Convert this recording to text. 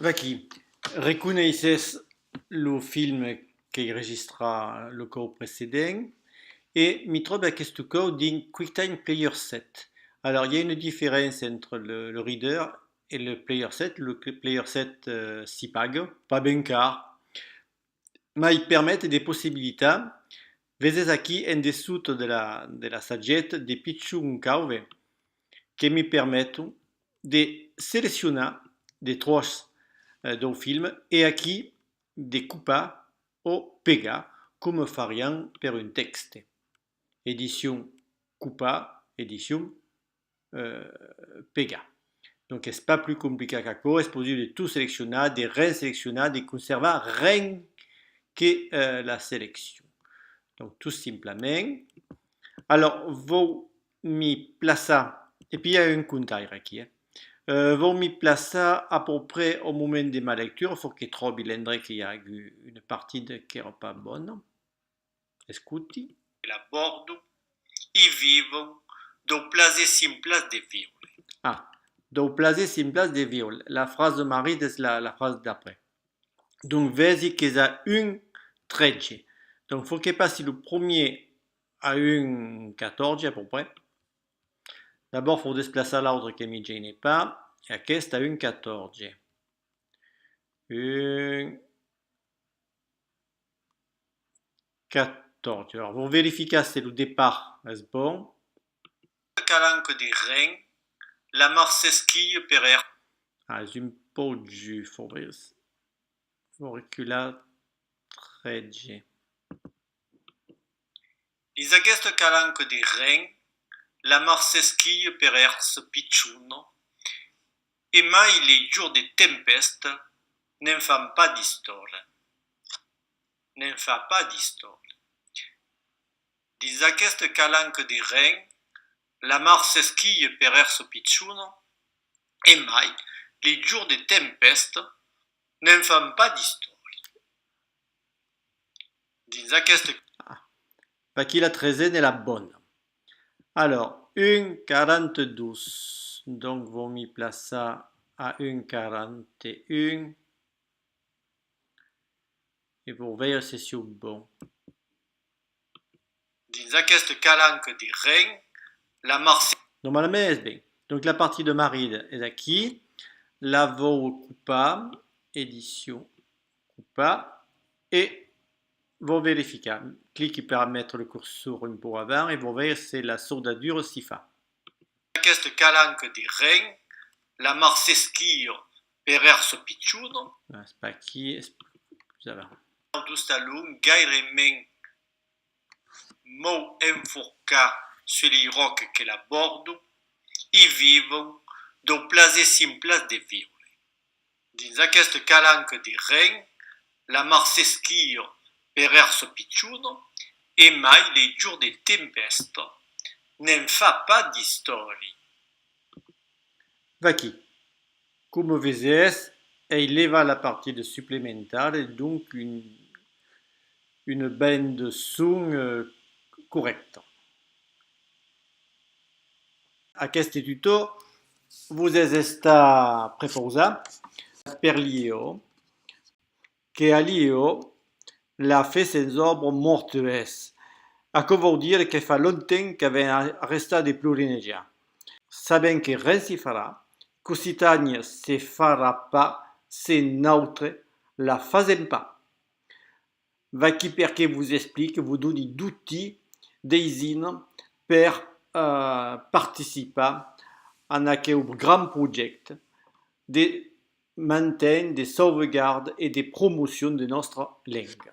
Vaki, reconnaissez le film che registra le cours précédent et mi trovo questo cours d'un QuickTime Player Set. Alors, il y a une différence entre le reader et le player set. Le player set si paga, pas bien car, mais il permet des possibilités. Vedete aqui en dessous de la saggette des piccoli cave che mi permettono di selezionare des trosses d'un film et aqui de couper ou pegar comme farions per un texte. Édition couper, édition pegar. Donc c'est pas plus compliqué qu'aco, c'est possible de tout sélectionner, de resélectionner, de conserver rien que la sélection. Donc tout simplement. Alors, vous m'y placez, et puis il y a un compteur ici. Vous m'y placez à peu près au moment de ma lecture. Il faut que je trouve qu'il y a une partie qui n'est pas bonne. Écoutez. La bordo, ils vivent dans place simples de viol. Ah, dans place simples de viol. La phrase de Marie, c'est la phrase d'après. Donc, voyez qu'il y a un 13. Donc, il faut que passe le premier à un 14 à peu près. D'abord, il faut déplacer l'autre qui ne me gêne pas. Et aquesta à un 14. Un 14. Alors, vous vérifiez si le départ est bon. Calanque de Rennes, la Marsesquille Perer. Ah, c'est un peu du. Il faut reculer 13. Dis aquesta calanque de Rennes, la Marsesquille Perer Picciuno, et mai les jours de tempête n'en font pas d'histoire. N'en fa pas d'histoire. Dis aquesta calanque de Rennes, la Marsesquille Perer Picciuno, et mai les jours de tempête n'en font pas d'histoire. Dis aquesta. Parce qu'il a 13 est la bonne. Alors, 1,42. Donc, vous m'y placez à 1,41. Et vous voyez si c'est bon. Dins aquesta calanque de Rennes, la Marseillaise. Normalement, c'est bien. Donc, la partie de Maride est ici. La voix coupa, édition coupa. Et vous vérifiez. Cliquez pour mettre le curseur un peu avant et vous voyez c'est la sourdadure SIFA. Aquesta calanque de Rennes, la Marsesquille Perer Picciuno. C'est pas qui, c'est plus avant. D'Ustalum, gairemen mot enfocat sur les rocs que la bordent, ils vivent dans place simples de viol. Dins aquesta calanque de Rennes, la Marsesquille Perer Picciuno, et mai les jours de tempête n'en fa pas d'histoire. Vaki. Comme vous voyez, il lève la partie de supplémentaire et donc une bande de son correcte. A questo tuto vous esta preposa per l'IO che all'IO la fait ses obres mortues. A que vuol dire che fa longtemps che viene resta di plurinegia. Sabem che rien si farà, cositagna se farà pas, se notre la faisem pas. Vaki perché vous explique, vous donne d'outils, d'usines per participer à un grand projet de maintien, de sauvegarde et de promotion de notre langue.